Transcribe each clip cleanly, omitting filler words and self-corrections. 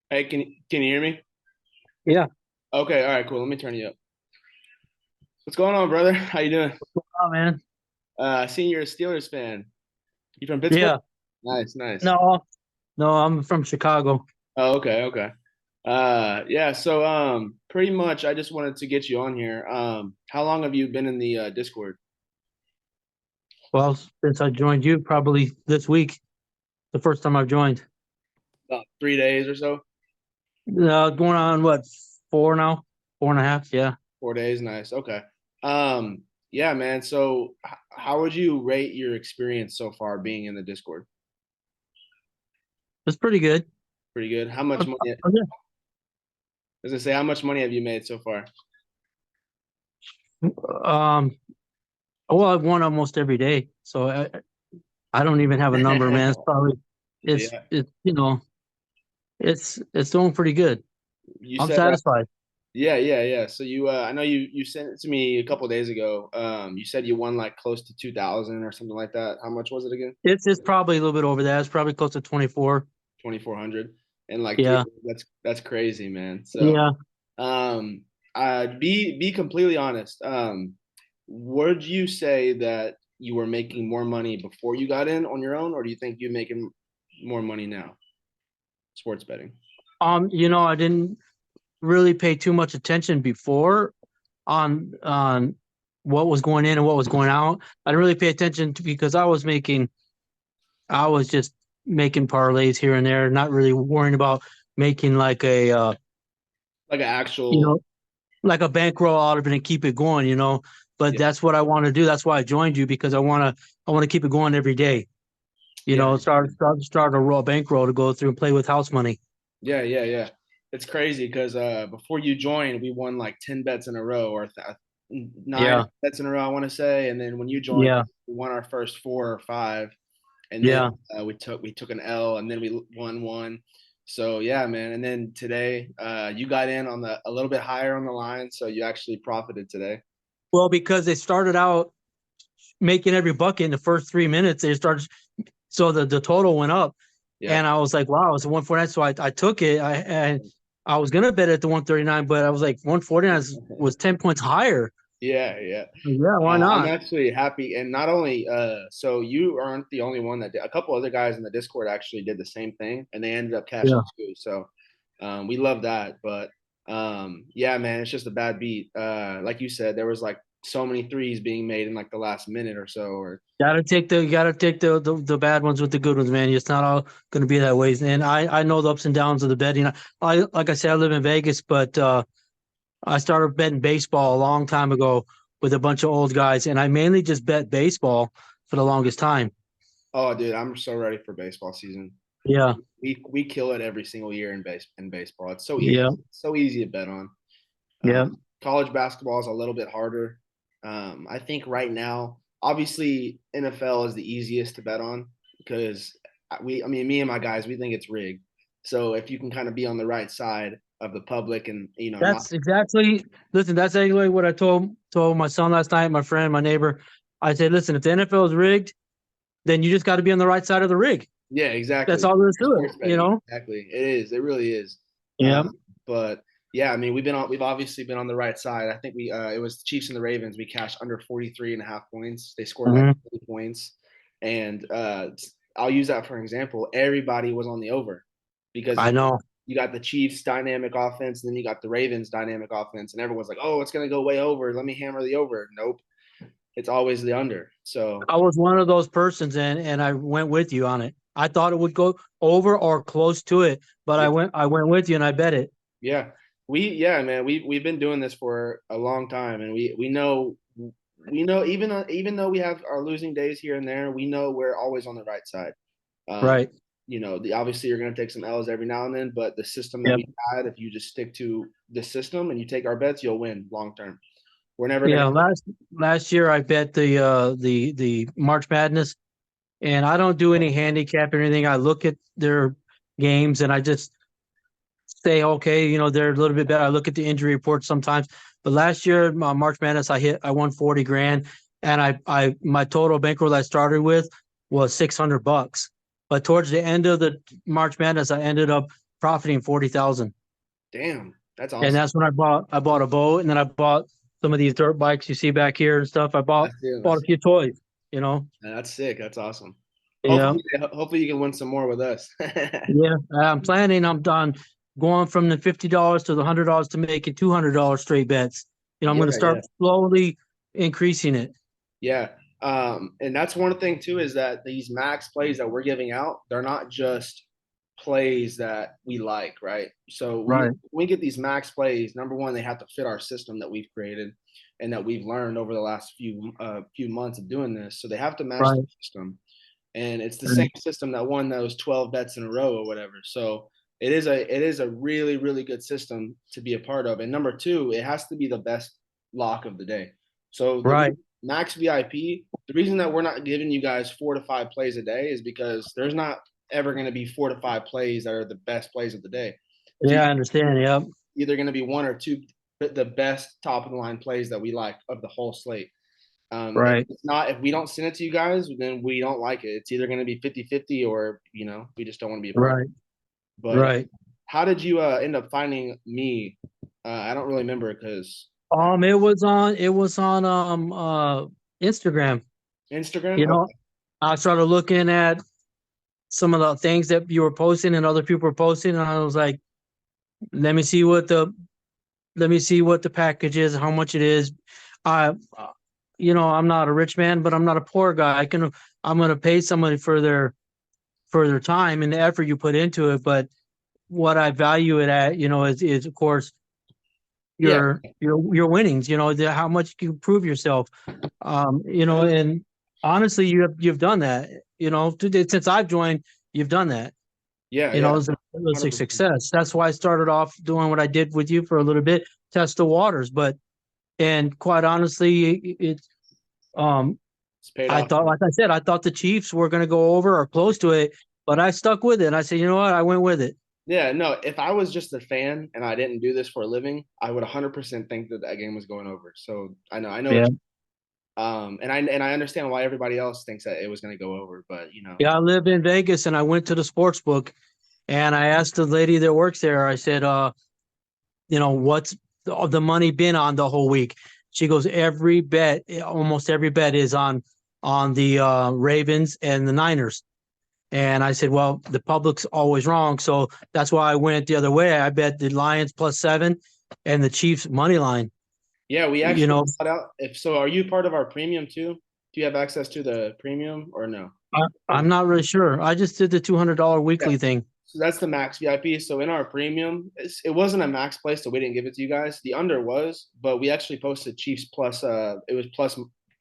Hey, can you hear me? Yeah. Okay, all right, cool. Let me turn you up. What's going on, brother? How you doing? Oh man. I seen you're a Steelers fan. You from Pittsburgh? Yeah. Nice, nice. No, no, I'm from Chicago. Oh, okay, okay. Yeah. So, pretty much, I just wanted to get you on here. How long have you been in the Discord? Well, since I joined you, probably this week, the first time I've joined. About 3 days or so. Going on what, four now? Four and a half? Yeah. 4 days. Nice. Okay. Yeah, man. So, how would you rate your experience so far being in the Discord? It's pretty good. Pretty good. How much money? Yeah. As I say, how much money have you made so far? Um, well, I've won almost every day, so I don't even have a number, man. It's probably it's Yeah. it's it's doing pretty good. You I'm said satisfied. yeah, yeah, yeah. So I know you sent it to me a couple of days ago. You said you won like close to 2,000 or something like that. How much was it again? It's probably a little bit over that. It's probably close to 24. 2,400 in like three. Yeah. That's crazy, man. So, Yeah. um, be completely honest. Would you say that you were making more money before you got in on your own, or do you think you're making more money now? Sports betting. I didn't really pay too much attention before on what was going in and what was going out. I didn't really pay attention to because I was just making parlays here and there, not really worrying about making like Like an you actual, know, like a bankroll out of it and keep it going. But yeah, that's what I want to do. That's why I joined you because I want to keep it going every day. yeah. Start a raw bankroll to go through and play with house money. Yeah, yeah, yeah. It's crazy because before you joined, we won like 10 bets in a row or nine Yeah, bets in a row, I want to say. And then when you joined, yeah, we won our first four or five. And then yeah. we took an L and then we won one. So yeah, man. And then today, you got in on a little bit higher on the line, so you actually profited today. Well, because they started out making every bucket in the first 3 minutes. They started, so the total went up, Yep. and I was like, wow, it's a 149. So I took it. I was gonna bet at the 139, but I was like 149 was 10 points higher. Yeah, yeah. Yeah, why I'm not? actually happy, and not only so you aren't the only one that did. A couple other guys in the Discord actually did the same thing, and they ended up cashing Yeah, too. So we love that, but yeah, man, it's just a bad beat. Like you said, there was like so many threes being made in like the last minute or so, or gotta take the bad ones with the good ones, man. It's not all gonna be that way. And I know the ups and downs of the betting. I like I said, I live in Vegas, but I started betting baseball a long time ago with a bunch of old guys, and I mainly just bet baseball for the longest time. oh, dude, I'm so ready for baseball season. Yeah, We kill it every single year in baseball. It's so yeah, easy, so easy to bet on. yeah. College basketball is a little bit harder. I think right now, obviously, NFL is the easiest to bet on because I mean, me and my guys, we think it's rigged. So if you can kind of be on the right side of the public and not, That's exactly. Listen, that's exactly what I told my son last night, my friend, my neighbor. I said, listen, if the NFL is rigged, then you just got to be on the right side of the rig. yeah, That's exactly. all there is to it. Sports betting, exactly. It is. It really is. Yeah. But yeah, I mean, we've obviously been on the right side. I think it was the Chiefs and the Ravens. We cashed under 43 and a half points. They scored like Hmm. 20 points. And I'll use that for an example. Everybody was on the over because I know. you got the Chiefs dynamic offense, and then you got the Ravens dynamic offense, and everyone's like, "Oh, it's gonna go way over. Let me hammer the over." Nope, it's always the under. So I was one of those persons, and I went with you on it. I thought it would go over or close to it, but yeah, I went with you and I bet it. yeah, yeah, man, we've been doing this for a long time, and we know even though we have our losing days here and there, we know we're always on the right side. Um, Right. obviously you're going to take some L's every now and then, but the system that Yep. we had, if you just stick to the system and you take our bets, you'll win long term. We're never going Yeah. to. Last year I bet the March Madness, and I don't do any handicap or anything. I look at their games and I just say, okay, they're a little bit better. I look at the injury report sometimes. But last year, March Madness, I won 40 grand, and my total bankroll I started with was $600. But towards the end of the March Madness, I ended up profiting 40,000. Damn, that's And awesome. that's when I bought a boat, and then I bought some of these dirt bikes you see back here and stuff. I bought That's, bought a few toys, you know. that's sick. That's awesome. Yeah. Hopefully you can win some more with us. Yeah. I'm planning. I'm done going from the $50 to the $100 to making $200 straight bets. I'm Yeah, going to yeah. start slowly increasing it. Yeah. And that's one thing too, is that these max plays that we're giving out, they're not just plays that we like, right? So Right. we get these max plays. Number one, they have to fit our system that we've created and that we've learned over the last few months of doing this. So they have to match the Right. system, and it's the Right. same system that won those 12 bets in a row or whatever. So it is a really really good system to be a part of. And number two, it has to be the best lock of the day. So Right. Max VIP, the reason that we're not giving you guys 4 to 5 plays a day is because there's not ever going to be 4 to 5 plays that are the best plays of the day. It's Yeah, I understand. Yep. either going to be one or two the best top of the line plays that we like of the whole slate. If Right. it's not, if we don't send it to you guys, then we don't like it. It's either going to be 50-50 or, we just don't want to be a part of Right. it. But Right. how did you end up finding me? I don't really remember because It was on Instagram. Instagram. You know, Okay. I started looking at some of the things that you were posting and other people were posting, and I was like, let me see what the package is, how much it is. I, I'm not a rich man, but I'm not a poor guy. I'm going to pay somebody for their time and the effort you put into it. But what I value it at, is of course Yeah. your winnings. How much you can prove yourself. And honestly, you've done that. Since I've joined, you've done that. Yeah. It Yeah. was a 100%. success. That's why I started off doing what I did with you for a little bit, test the waters. And quite honestly, um, It's paid I off. thought, like I said, I thought the Chiefs were going to go over or close to it, but I stuck with it. And I said, you know what? I went with it. Yeah, no, if I was just a fan and I didn't do this for a living, I would 100% think that that game was going over. So I know Yeah. what and I understand why everybody else thinks that it was going to go over, but Yeah. I live in Vegas and I went to the sports book and I asked the lady that works there, I said, what's the money been on the whole week? She goes, almost every bet is on the Ravens and the Niners. And I said, well, the public's always wrong. So that's why I went the other way. I bet the Lions +7 and the Chiefs money line. yeah, we You actually know, got out. If so, are you part of our premium too? Do you have access to the premium or no? I'm not really sure. I just did the $200 Yeah. weekly thing. So that's the max VIP. So in our premium, it wasn't a max play, so we didn't give it to you guys. The under was, but we actually posted Chiefs plus. It was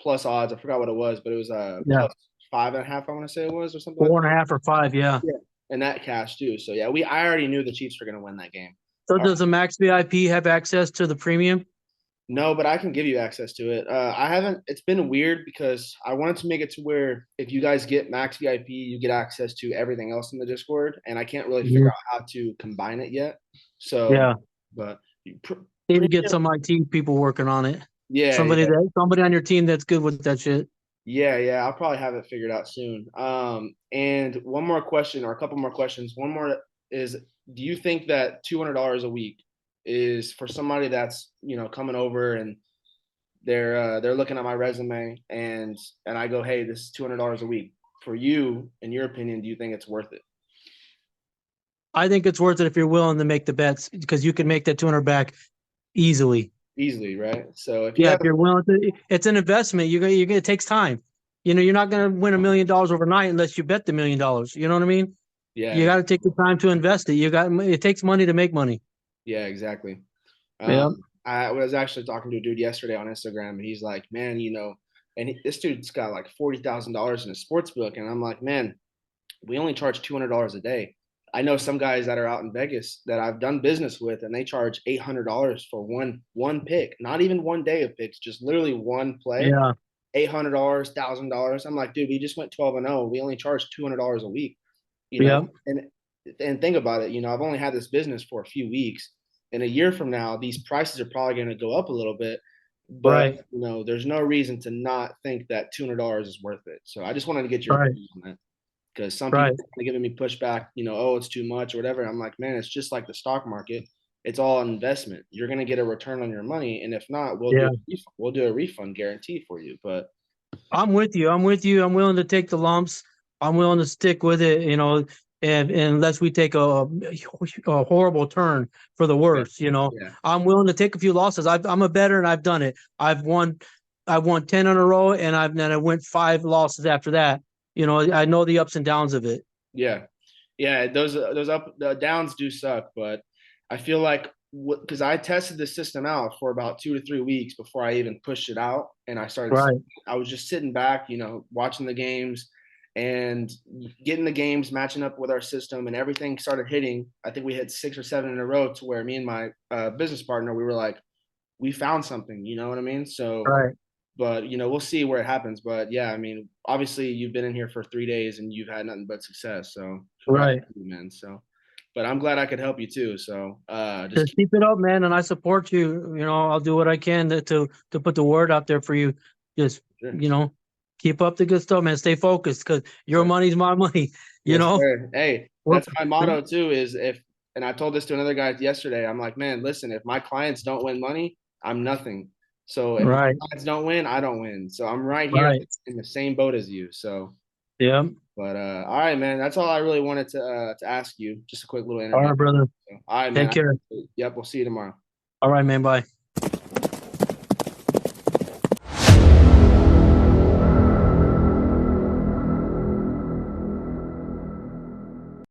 plus odds. I forgot what it was, but it was Yeah. plus 5.5. I want to say it was or something like Four that. and a half or five. Yeah. Yeah, and that cash too. So yeah, I already knew the Chiefs were going to win that game. So does the Max VIP have access to the premium? No, but I can give you access to it. I haven't. It's been weird because I wanted to make it to where if you guys get Max VIP, you get access to everything else in the Discord, and I can't really figure Mhm. out how to combine it yet. So, Yeah. but Need to get premium, some IT people working on it. yeah, Somebody on your team that's good with that shit. yeah. I'll probably have it figured out soon. And one more question or a couple more questions. One more is, do you think that $200 a week is for somebody that's coming over and they're looking at my resume and I go, hey, this is $200 a week for you. In your opinion, do you think it's worth it? I think it's worth it if you're willing to make the bets because you can make that 200 back easily. Easily, right? So if you Yeah, have, if you're willing to, it's an investment. It takes time. You're not going to win $1 million overnight unless you bet the $1 million. You know what I mean? yeah, You got to take the time to invest it. It takes money to make money. yeah, exactly. Yeah. I was actually talking to a dude yesterday on Instagram, and he's like, man, this dude's got like $40,000 in his sports book, and I'm like, man, we only charge $200 a day. I know some guys that are out in Vegas that I've done business with, and they charge $800 for one pick, not even one day of picks, just literally one play. Yeah. $800, $1,000. I'm like, dude, we just went 12-0. We only charge $200 a week, Yeah. and think about it. I've only had this business for a few weeks. In a year from now, these prices are probably going to go up a little bit, but Right. there's no reason to not think that $200 is worth it. So I just wanted to get your Right. opinion on that. because some people Right. are giving me pushback, oh, it's too much or whatever. I'm like, man, it's just like the stock market. It's all an investment. You're gonna get a return on your money, and if not, Yeah. we'll do a refund guarantee for you. But I'm with you. I'm with you. I'm willing to take the lumps. I'm willing to stick with it, and unless we take a horrible turn for the yeah, worse, yeah, I'm willing to take a few losses. I'm a better and I've done it. I've won 10 in a row and then I went 5 losses after that. I know the ups and downs of it. yeah, yeah. Those up the downs do suck, but I feel like because I tested the system out for about 2 to 3 weeks before I even pushed it out, and Right. I was just sitting back, watching the games and getting the games matching up with our system, and everything started hitting. I think we had 6 or 7 in a row to where me and my business partner, we were like, we found something, you know what I mean? So, Right. but we'll see where it happens. But yeah, I mean, obviously you've been in here for 3 days and you've had nothing but success. So congrats, Right. man. So, but I'm glad I could help you too. So, just Just keep it up, man, and I support you. I'll do what I can to put the word out there for you. Just, sure. keep up the good stuff, man. Stay focused because your Sure. money's my money. You Yes, know. sir. Hey, We're, that's my motto too. Is if, and I told this to another guy yesterday. I'm like, man, listen, if my clients don't win money, I'm nothing. So if my right. clients don't win, I don't win. So I'm right here Right. in the same boat as you. So, Yeah. but all right, man. That's all I really wanted to ask you. Just a quick little All interview. right, brother. So, all right, Take man. care. Yep, we'll see you tomorrow. All right, man. Bye.